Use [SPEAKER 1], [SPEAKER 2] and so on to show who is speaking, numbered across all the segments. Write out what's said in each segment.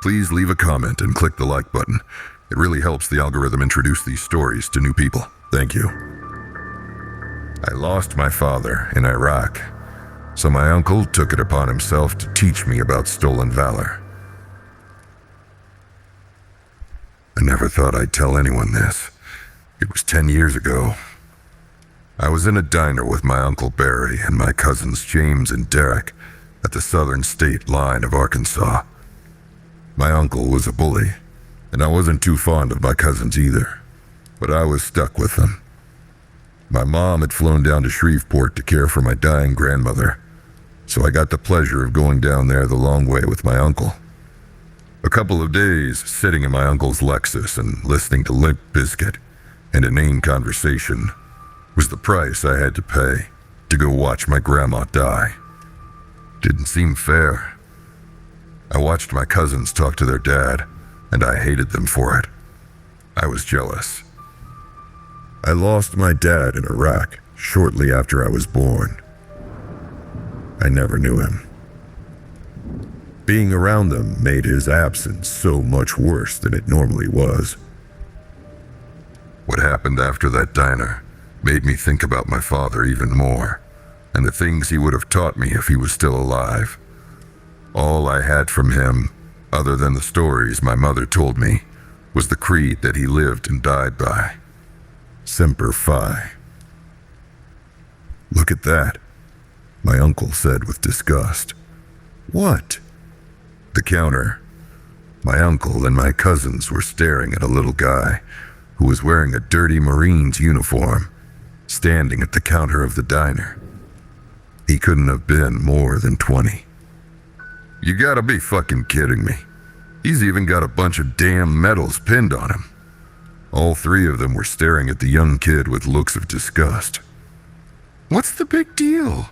[SPEAKER 1] please leave a comment and click the like button. It really helps the algorithm introduce these stories to new people. Thank you. I lost my father in Iraq, so my uncle took it upon himself to teach me about stolen valor. I never thought I'd tell anyone this. It was 10 years ago. I was in a diner with my Uncle Barry and my cousins James and Derek at the southern state line of Arkansas. My uncle was a bully, and I wasn't too fond of my cousins either, but I was stuck with them. My mom had flown down to Shreveport to care for my dying grandmother, so I got the pleasure of going down there the long way with my uncle. A couple of days sitting in my uncle's Lexus and listening to Limp Bizkit and inane conversation was the price I had to pay to go watch my grandma die. Didn't seem fair. I watched my cousins talk to their dad, and I hated them for it. I was jealous. I lost my dad in Iraq shortly after I was born. I never knew him. Being around them made his absence so much worse than it normally was. What happened after that diner made me think about my father even more, and the things he would have taught me if he was still alive. All I had from him, other than the stories my mother told me, was the creed that he lived and died by. Semper Fi. Look at that, my uncle said with disgust. What? The counter. My uncle and my cousins were staring at a little guy who was wearing a dirty Marines uniform, standing at the counter of the diner. He couldn't have been more than 20. You gotta be fucking kidding me. He's even got a bunch of damn medals pinned on him. All three of them were staring at the young kid with looks of disgust. What's the big deal?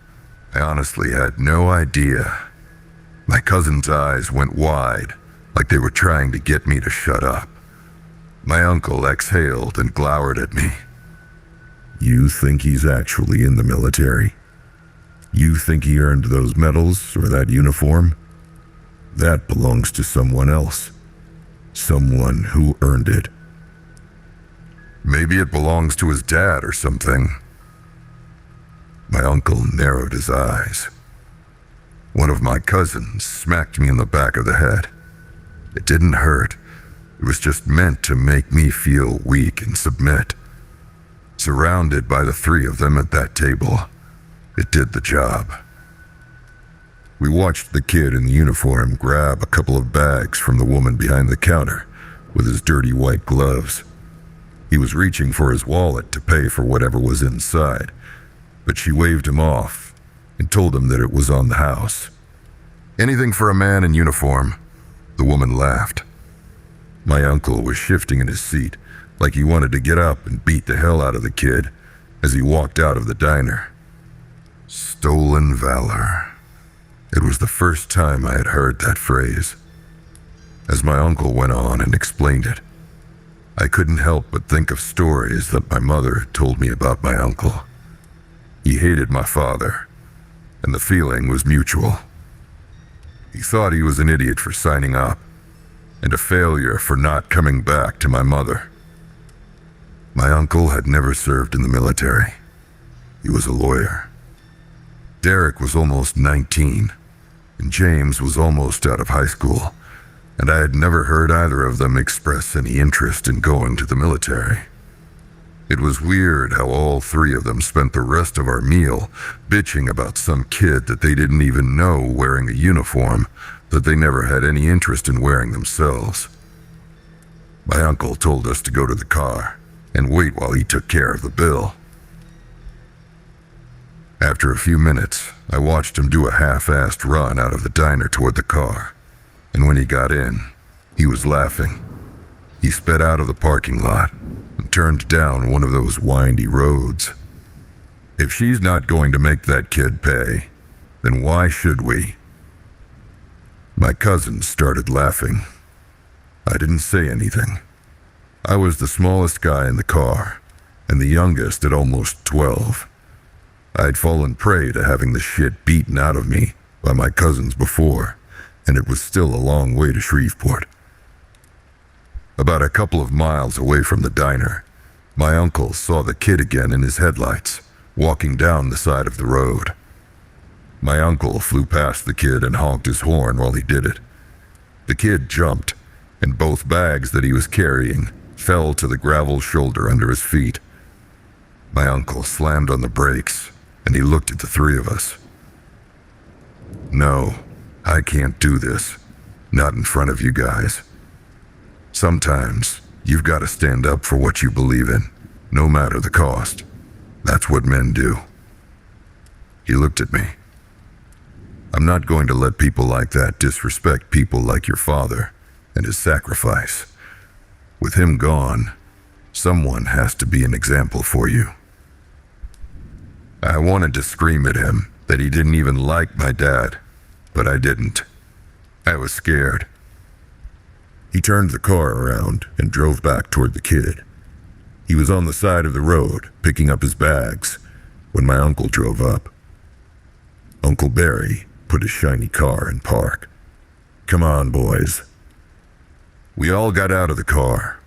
[SPEAKER 1] I honestly had no idea. My cousin's eyes went wide, like they were trying to get me to shut up. My uncle exhaled and glowered at me. You think he's actually in the military? You think he earned those medals or that uniform? That belongs to someone else. Someone who earned it. Maybe it belongs to his dad or something. My uncle narrowed his eyes. One of my cousins smacked me in the back of the head. It didn't hurt. It was just meant to make me feel weak and submit. Surrounded by the three of them at that table, it did the job. We watched the kid in the uniform grab a couple of bags from the woman behind the counter with his dirty white gloves. He was reaching for his wallet to pay for whatever was inside, but she waved him off and told him that it was on the house. Anything for a man in uniform, the woman laughed. My uncle was shifting in his seat like he wanted to get up and beat the hell out of the kid as he walked out of the diner. Stolen valor. It was the first time I had heard that phrase. As my uncle went on and explained it, I couldn't help but think of stories that my mother had told me about my uncle. He hated my father, and the feeling was mutual. He thought he was an idiot for signing up, and a failure for not coming back to my mother. My uncle had never served in the military. He was a lawyer. Derek was almost 19, and James was almost out of high school, and I had never heard either of them express any interest in going to the military. It was weird how all three of them spent the rest of our meal bitching about some kid that they didn't even know wearing a uniform that they never had any interest in wearing themselves. My uncle told us to go to the car and wait while he took care of the bill. After a few minutes, I watched him do a half-assed run out of the diner toward the car, and when he got in, he was laughing. He sped out of the parking lot and turned down one of those windy roads. If she's not going to make that kid pay, then why should we? My cousins started laughing. I didn't say anything. I was the smallest guy in the car, and the youngest at almost 12. I'd fallen prey to having the shit beaten out of me by my cousins before, and it was still a long way to Shreveport. About a couple of miles away from the diner, my uncle saw the kid again in his headlights, walking down the side of the road. My uncle flew past the kid and honked his horn while he did it. The kid jumped, and both bags that he was carrying fell to the gravel shoulder under his feet. My uncle slammed on the brakes, and he looked at the three of us. "No, I can't do this. Not in front of you guys. Sometimes you've got to stand up for what you believe in, no matter the cost. That's what men do." He looked at me. "I'm not going to let people like that disrespect people like your father and his sacrifice. With him gone, someone has to be an example for you." I wanted to scream at him that he didn't even like my dad, but I didn't. I was scared. He turned the car around and drove back toward the kid. He was on the side of the road, picking up his bags, when my uncle drove up. Uncle Barry put his shiny car in park. "Come on, boys." We all got out of the car.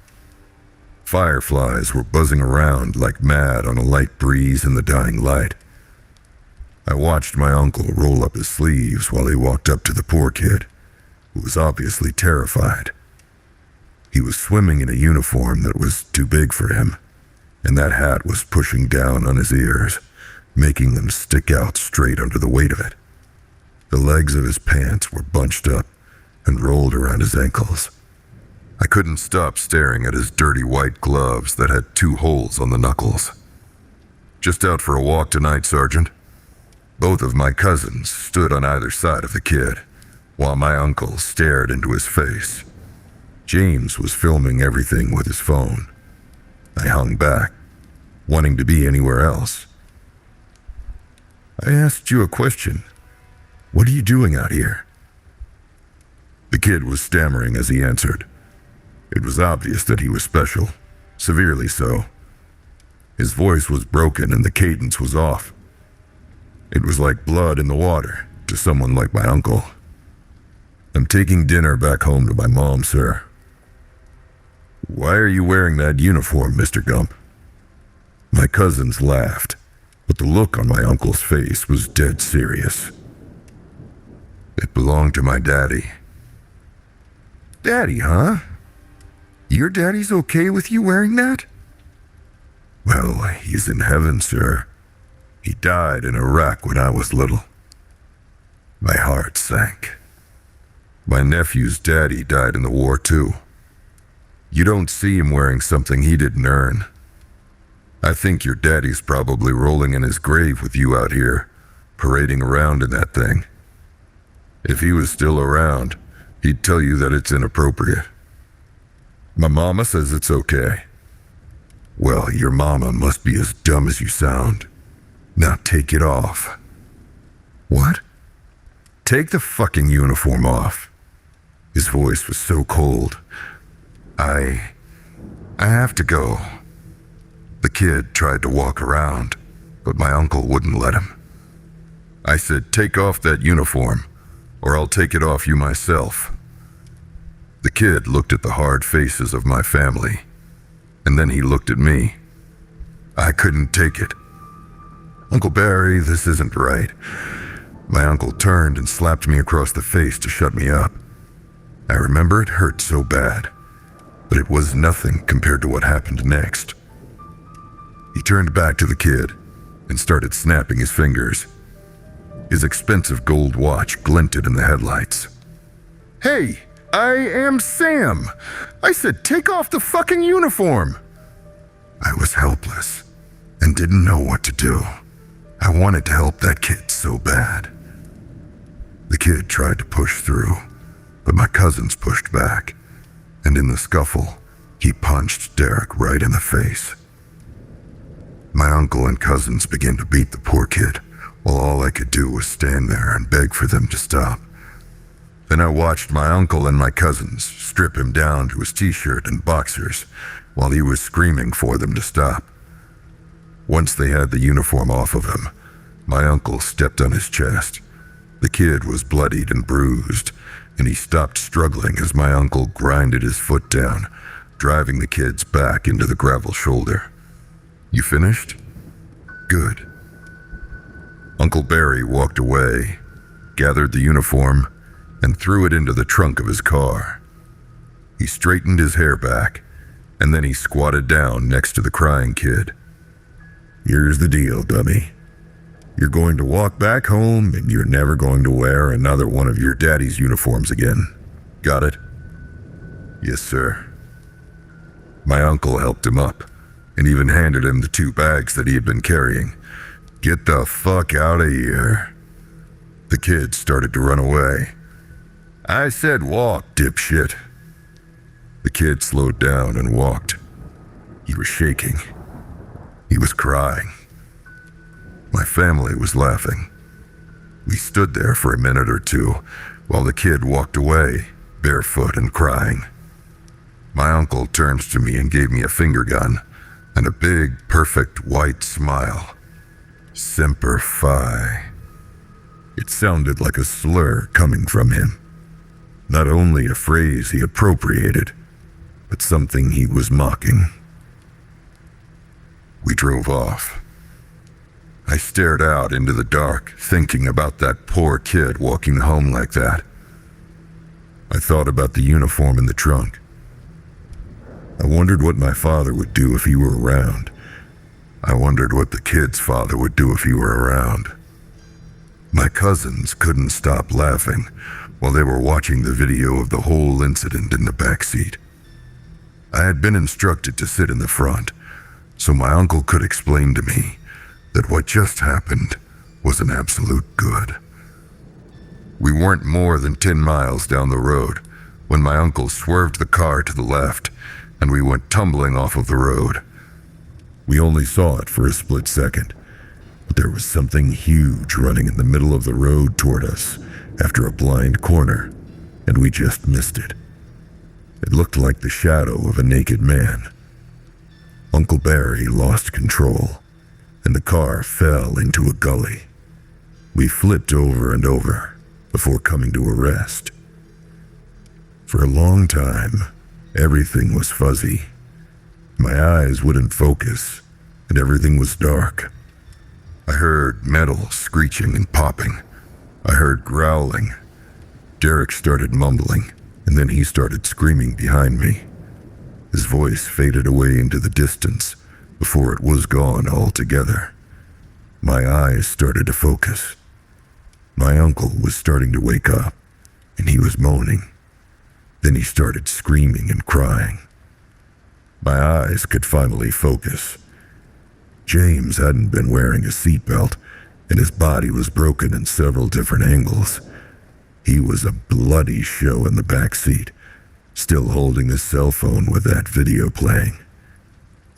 [SPEAKER 1] Fireflies were buzzing around like mad on a light breeze in the dying light. I watched my uncle roll up his sleeves while he walked up to the poor kid, who was obviously terrified. He was swimming in a uniform that was too big for him, and that hat was pushing down on his ears, making them stick out straight under the weight of it. The legs of his pants were bunched up and rolled around his ankles. I couldn't stop staring at his dirty white gloves that had 2 holes on the knuckles. "Just out for a walk tonight, Sergeant?" Both of my cousins stood on either side of the kid, while my uncle stared into his face. James was filming everything with his phone. I hung back, wanting to be anywhere else. "I asked you a question. What are you doing out here?" The kid was stammering as he answered. It was obvious that he was special, severely so. His voice was broken and the cadence was off. It was like blood in the water to someone like my uncle. "I'm taking dinner back home to my mom, sir." "Why are you wearing that uniform, Mr. Gump?" My cousins laughed, but the look on my uncle's face was dead serious. "It belonged to my daddy." "Daddy, huh? Your daddy's okay with you wearing that?" "Well, he's in heaven, sir. He died in Iraq when I was little." My heart sank. My nephew's daddy died in the war too. You don't see him wearing something he didn't earn. I think your daddy's probably rolling in his grave with you out here, parading around in that thing. If he was still around, he'd tell you that it's inappropriate. My mama says it's okay. Well, your mama must be as dumb as you sound. Now take it off. What? Take the fucking uniform off. His voice was so cold. I have to go. The kid tried to walk around, but my uncle wouldn't let him. I said, "Take off that uniform, or I'll take it off you myself." The kid looked at the hard faces of my family, and then he looked at me. I couldn't take it. "Uncle Barry, this isn't right." My uncle turned and slapped me across the face to shut me up. I remember it hurt so bad, but it was nothing compared to what happened next. He turned back to the kid and started snapping his fingers. His expensive gold watch glinted in the headlights. "Hey, I am Sam. I said take off the fucking uniform." I was helpless and didn't know what to do. I wanted to help that kid so bad. The kid tried to push through, but my cousins pushed back, and in the scuffle, he punched Derek right in the face. My uncle and cousins began to beat the poor kid, while all I could do was stand there and beg for them to stop. Then I watched my uncle and my cousins strip him down to his t-shirt and boxers while he was screaming for them to stop. Once they had the uniform off of him, my uncle stepped on his chest. The kid was bloodied and bruised, and he stopped struggling as my uncle grinded his foot down, driving the kids back into the gravel shoulder. "You finished? Good." Uncle Barry walked away, gathered the uniform, and threw it into the trunk of his car. He straightened his hair back, and then he squatted down next to the crying kid. "Here's the deal, dummy. You're going to walk back home, and you're never going to wear another one of your daddy's uniforms again. Got it?" "Yes, sir." My uncle helped him up, and even handed him the 2 bags that he had been carrying. "Get the fuck out of here." The kid started to run away. "I said walk, dipshit." The kid slowed down and walked. He was shaking. He was crying. My family was laughing. We stood there for a minute or two while the kid walked away, barefoot and crying. My uncle turned to me and gave me a finger gun and a big, perfect white smile. Semper Fi. It sounded like a slur coming from him. Not only a phrase he appropriated, but something he was mocking. We drove off. I stared out into the dark, thinking about that poor kid walking home like that. I thought about the uniform in the trunk. I wondered what my father would do if he were around. I wondered what the kid's father would do if he were around. My cousins couldn't stop laughing while they were watching the video of the whole incident in the back seat. I had been instructed to sit in the front, so my uncle could explain to me that what just happened was an absolute good. We weren't more than 10 miles down the road when my uncle swerved the car to the left and we went tumbling off of the road. We only saw it for a split second, but there was something huge running in the middle of the road toward us after a blind corner, and we just missed it. It looked like the shadow of a naked man. Uncle Barry lost control, and the car fell into a gully. We flipped over and over before coming to a rest. For a long time, everything was fuzzy. My eyes wouldn't focus, and everything was dark. I heard metal screeching and popping. I heard growling. Derek started mumbling, and then he started screaming behind me. His voice faded away into the distance before it was gone altogether. My eyes started to focus. My uncle was starting to wake up, and he was moaning. Then he started screaming and crying. My eyes could finally focus. James hadn't been wearing a seatbelt, and his body was broken in several different angles. He was a bloody show in the back seat, still holding his cell phone with that video playing.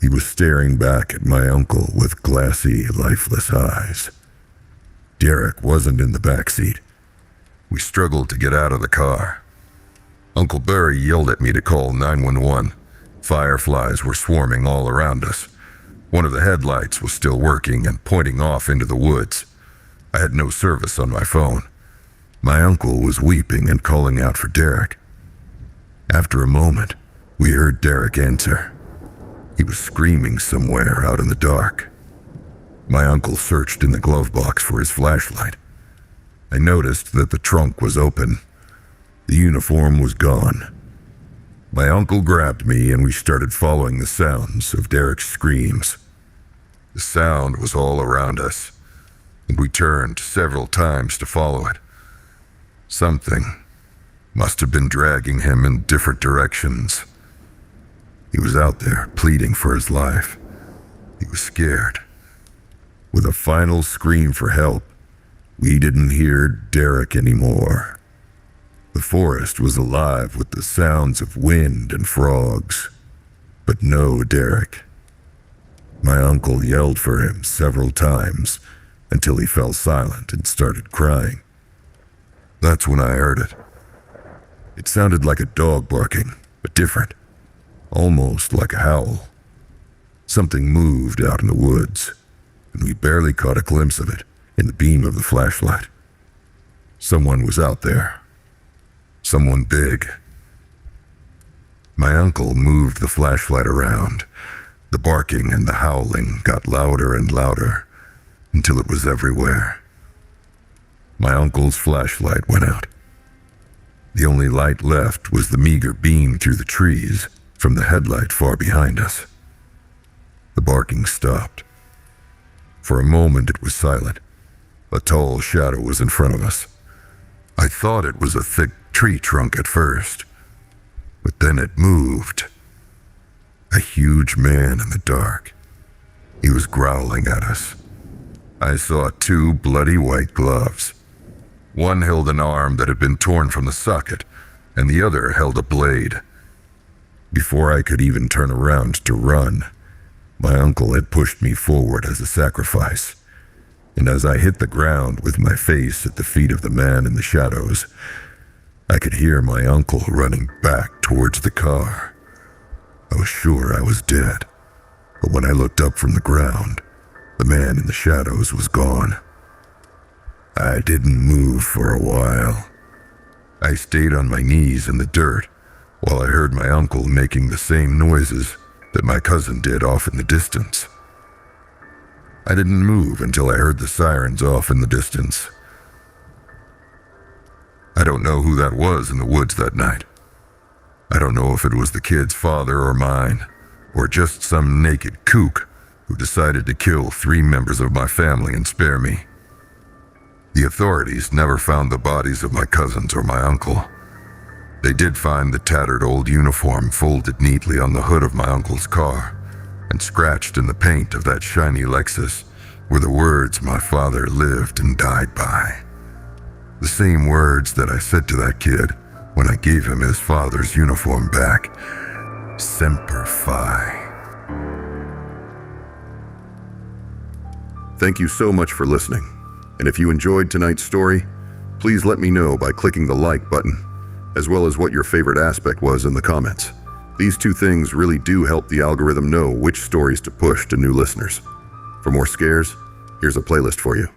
[SPEAKER 1] He was staring back at my uncle with glassy, lifeless eyes. Derek wasn't in the back seat. We struggled to get out of the car. Uncle Barry yelled at me to call 911. Fireflies were swarming all around us. One of the headlights was still working and pointing off into the woods. I had no service on my phone. My uncle was weeping and calling out for Derek. After a moment, we heard Derek answer. He was screaming somewhere out in the dark. My uncle searched in the glove box for his flashlight. I noticed that the trunk was open. The uniform was gone. My uncle grabbed me and we started following the sounds of Derek's screams. The sound was all around us, and we turned several times to follow it. Something must have been dragging him in different directions. He was out there pleading for his life. He was scared. With a final scream for help, we didn't hear Derek anymore. The forest was alive with the sounds of wind and frogs, but no Derek. My uncle yelled for him several times until he fell silent and started crying. That's when I heard it. It sounded like a dog barking, but different, almost like a howl. Something moved out in the woods, and we barely caught a glimpse of it in the beam of the flashlight. Someone was out there. Someone big. My uncle moved the flashlight around. The barking and the howling got louder and louder until it was everywhere. My uncle's flashlight went out. The only light left was the meager beam through the trees from the headlight far behind us. The barking stopped. For a moment it was silent. A tall shadow was in front of us. I thought it was a thick tree trunk at first, but then it moved. A huge man in the dark. He was growling at us. I saw 2 bloody white gloves. One held an arm that had been torn from the socket, and the other held a blade. Before I could even turn around to run, my uncle had pushed me forward as a sacrifice, and as I hit the ground with my face at the feet of the man in the shadows, I could hear my uncle running back towards the car. I was sure I was dead, but when I looked up from the ground, the man in the shadows was gone. I didn't move for a while. I stayed on my knees in the dirt while I heard my uncle making the same noises that my cousin did off in the distance. I didn't move until I heard the sirens off in the distance. I don't know who that was in the woods that night. I don't know if it was the kid's father or mine, or just some naked kook who decided to kill 3 members of my family and spare me. The authorities never found the bodies of my cousins or my uncle. They did find the tattered old uniform folded neatly on the hood of my uncle's car, and scratched in the paint of that shiny Lexus were the words my father lived and died by. The same words that I said to that kid when I gave him his father's uniform back. Semper Fi.
[SPEAKER 2] Thank you so much for listening. And if you enjoyed tonight's story, please let me know by clicking the like button, as well as what your favorite aspect was in the comments. These 2 things really do help the algorithm know which stories to push to new listeners. For more scares, here's a playlist for you.